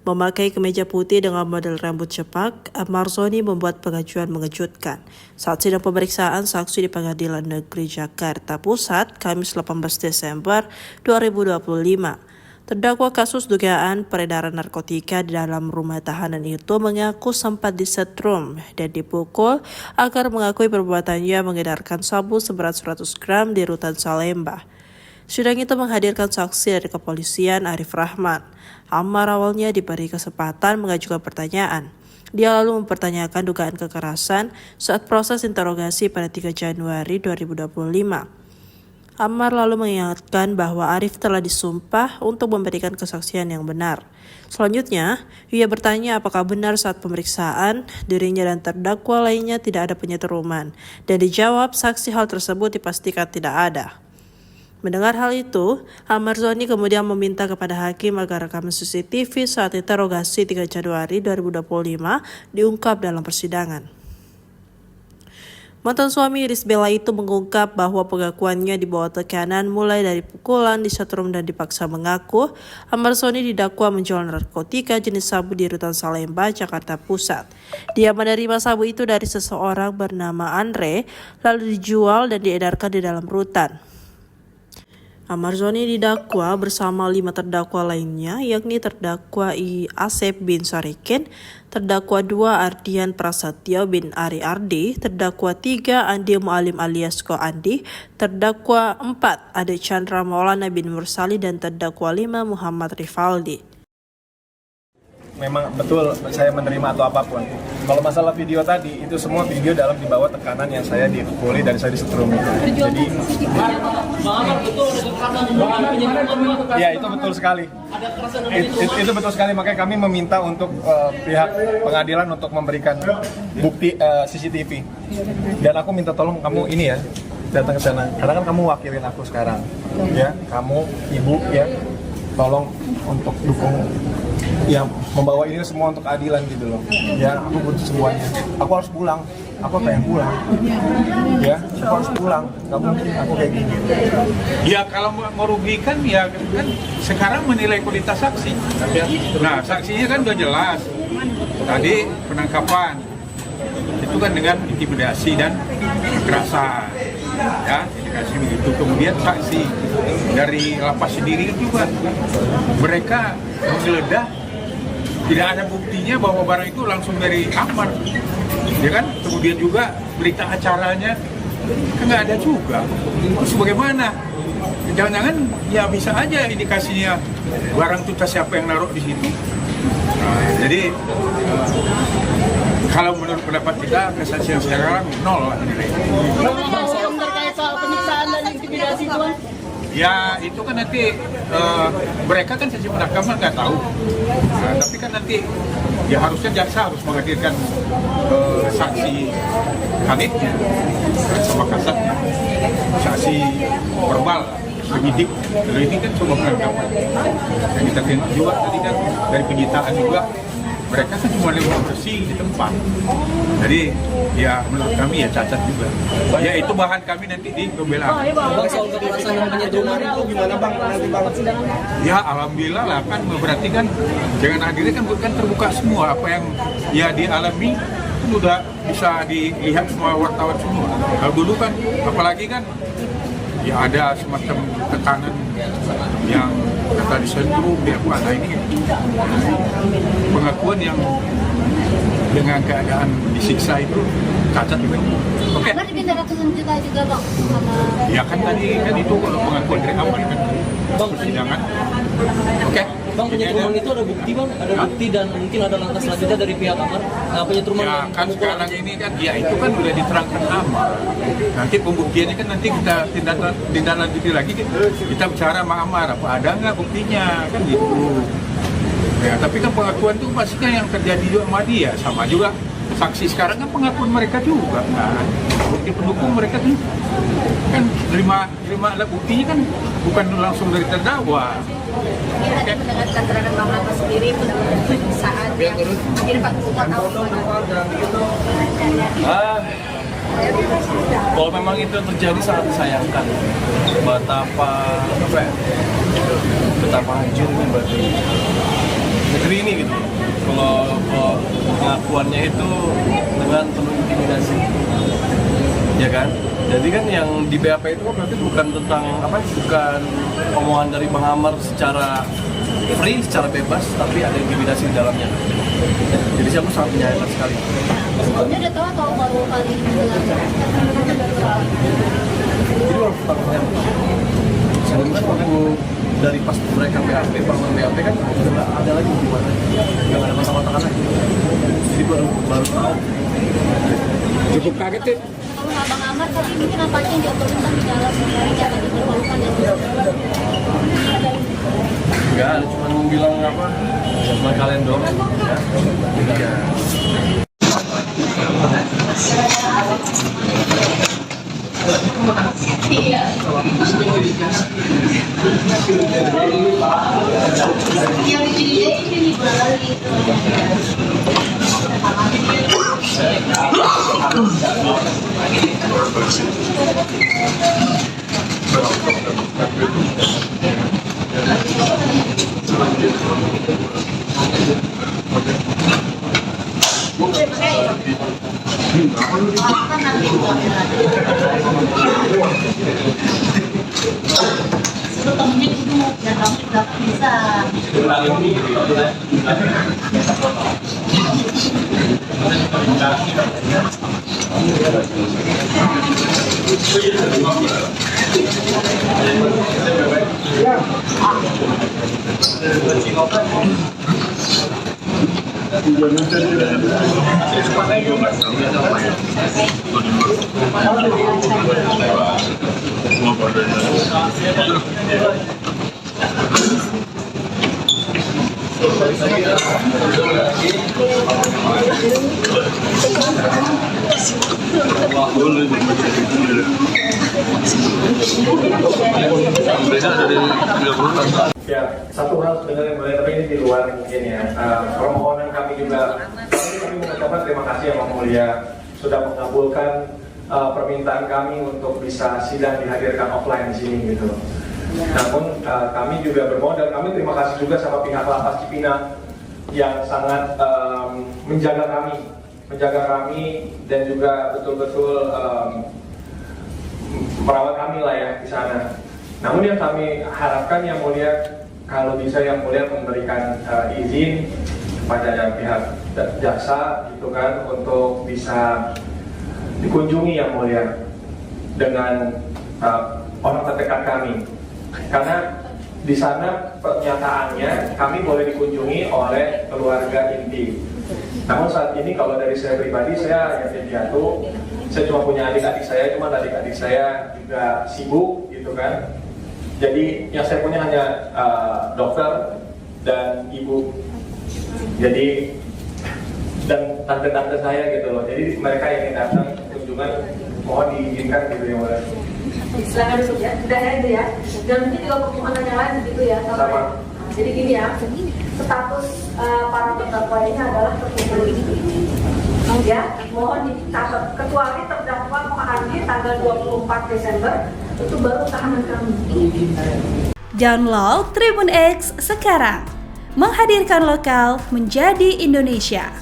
Memakai kemeja putih dengan model rambut cepak, Ahmad Zoni membuat pengajuan mengejutkan. Saat sidang pemeriksaan saksi di Pengadilan Negeri Jakarta Pusat, Kamis 18 Desember 2025, terdakwa kasus dugaan peredaran narkotika di dalam rumah tahanan itu mengaku sempat disetrum dan dipukul agar mengakui perbuatannya mengedarkan sabu seberat 100 gram di rutan Salemba. Sidang itu menghadirkan saksi dari kepolisian Arif Rahman. Ahmad awalnya diberi kesempatan mengajukan pertanyaan. Dia lalu mempertanyakan dugaan kekerasan saat proses interogasi pada 3 Januari 2025. Ahmad lalu mengingatkan bahwa Arif telah disumpah untuk memberikan kesaksian yang benar. Selanjutnya, ia bertanya apakah benar saat pemeriksaan dirinya dan terdakwa lainnya tidak ada penyetruman, dan dijawab saksi hal tersebut dipastikan tidak ada. Mendengar hal itu, Ahmad Zoni kemudian meminta kepada hakim agar rekaman CCTV saat interogasi 3 Januari 2025 diungkap dalam persidangan. Mantan suami Iris Bella itu mengungkap bahwa pengakuannya di bawah tekanan mulai dari pukulan, disetrum dan dipaksa mengaku Ahmad Zoni didakwa menjual narkotika jenis sabu di rutan Salemba, Jakarta Pusat. Dia menerima sabu itu dari seseorang bernama Andre, lalu dijual dan diedarkan di dalam rutan. Ahmad Zoni didakwa bersama 5 terdakwa lainnya, yakni terdakwa I. Asep bin Sarikin, terdakwa 2 Ardian Prasetyo bin Ari Ardi, terdakwa 3 Andi Mualim alias Ko Andi, terdakwa 4 Ade Chandra Maulana bin Mursali, dan terdakwa 5 Muhammad Rifaldi. Memang betul saya menerima atau apapun. Kalau masalah video tadi, itu semua video dalam di bawah tekanan yang saya dipukuli dan saya disetrum. Jadi, ya itu betul sekali. Itu betul sekali, makanya kami meminta untuk pihak pengadilan untuk memberikan bukti CCTV. Dan aku minta tolong kamu ini ya, datang ke sana. Karena kan kamu wakilin aku sekarang. Ya, kamu, ibu ya, tolong untuk dukung ya, membawa ini semua untuk keadilan gitu loh. Ya, aku butuh semuanya. Aku harus pulang. Aku pengen pulang. Ya, aku harus pulang. Gak mungkin aku kayak gini. Ya, kalau merugikan ya kan sekarang menilai kualitas saksi. Nah, saksinya kan udah jelas. Tadi penangkapan itu kan dengan intimidasi dan kekerasan. Ya, indikasi begitu. Kemudian saksi dari lapas sendiri juga mereka menggeledah, tidak ada buktinya bahwa barang itu langsung dari Ahmad, ya kan? Kemudian juga berita acaranya kan nggak ada juga. Terus bagaimana? Jangan-jangan ya bisa aja indikasinya barang itu siapa yang naruh di situ. Nah, jadi kalau menurut pendapat kita kesaksian sekarang 0 lah nilai. Terkait soal penyiksaan dan intimidasi itu, ya itu kan nanti mereka kan saksi penangkapan nggak tahu. Nah, tapi kan nanti ya harusnya jaksa harus menghadirkan saksi kanitnya sama kasatnya, saksi verbal penyidik. Kalau ini kan cuma penangkapan. Yang kita tengok juga tadi kan dari penyitaan juga mereka kan cuma lewat bersih di tempat. Jadi ya menurut kami ya cacat juga. Ya itu bahan kami nanti di pembelaan. Bang, soal kekerasan dan penyetruman itu gimana bang? Nanti bang. Ya alhamdulillah lah kan berarti kan dengan hadirnya kan bukan terbuka semua apa yang ya dialami kan udah bisa dilihat semua wartawan semua. Kalau dulu kan apalagi kan ya ada semacam tekanan yang kata disentrum di apa. Nah ini pengakuan yang dengan keadaan disiksa itu cacat juga. Oke. Ahmad diminta ratusan juta juga bang. Ya kan tadi kan itu kalau pengakuan dari Ahmad kan. Persidangan. Oke. Bang, penyetruman itu ada bukti bang? Ada bukti dan mungkin ada langkah selanjutnya dari pihak Ahmad? Nah, penyetruman Ya kan sekarang ini kan ya itu kan udah diterangkan Ahmad. Nanti pembuktiannya kan nanti kita tindak lanjuti lagi, kita bicara sama Ahmad apa ada nggak buktinya kan gitu. Ya, tapi kan pengakuan itu pastinya yang terjadi juga sama dia, sama juga saksi sekarang kan pengakuan mereka juga kan, bukti pendukung mereka tuh kan terima buktinya kan bukan langsung dari terdakwa. Ini tadi mendengarkan terhadap Ahmad sendiri saat yang mungkin 4 tahun. Kalau memang itu terjadi sangat disayangkan. Betapa hancurnya berarti negeri ini gitu. Kalau pengakuannya itu dengan penuh intimidasi, ya kan? Jadi kan yang di BAP itu kan berarti bukan tentang bukan omongan dari Bang Amar secara free, secara bebas, tapi ada intimidasi di dalamnya. Jadi saya sangat menyayangkan sekali. Sebelumnya udah tahu atau baru kali ini dilakukan? Jadi baru pertama kali. Sebelumnya waktu dari pas mereka BAP, bangun BAP kan sudah nggak ada lagi gimana, nggak ada mata-mata lagi. Jadi baru tahu. Cukup kaget sih. Kalau Abang Amar tadi mungkin apa aja yang diaturkan di dalam dari jangan diperlukan dan Enggak, ada cuma bilang cuma kalian doang. Ya. yang dicurigai ini gitu. Temennya itu yang kamu tidak bisa. Ya, satu hal sebenarnya boleh, tapi ini di luar mungkin ya. Permohonan kami juga, kami mengucapkan terima kasih yang mulia sudah mengabulkan permintaan kami untuk bisa sidang dihadirkan offline di sini gitu. Namun kami juga bermodal, kami terima kasih juga sama pihak Lapas Cipinang yang sangat menjaga kami dan juga betul-betul merawat kami lah ya di sana. Namun yang kami harapkan yang mulia, kalau bisa yang mulia memberikan izin kepada pihak jaksa gitu kan untuk bisa dikunjungi yang mulia dengan orang terdekat kami, karena di sana pernyataannya kami boleh dikunjungi oleh keluarga inti. Namun saat ini kalau dari saya pribadi, saya yatim piatu, saya cuma punya adik-adik saya, cuma adik-adik saya juga sibuk gitu kan. Jadi yang saya punya hanya dokter dan ibu, jadi dan tante-tante saya gitu loh. Jadi mereka yang ingin datang kunjungan mohon diizinkan gitu ya boleh. Silakan duduk ya, sudah ya itu ya. Dan mungkin juga permohonannya lain begitu ya. Sama. Jadi gini ya, status para terdakwa ini adalah terkumpul ya, mohon dicatat kecuali terdakwa Muhammad tanggal 24 Desember itu baru tahanan kami. Download Tribun X sekarang, menghadirkan lokal menjadi Indonesia.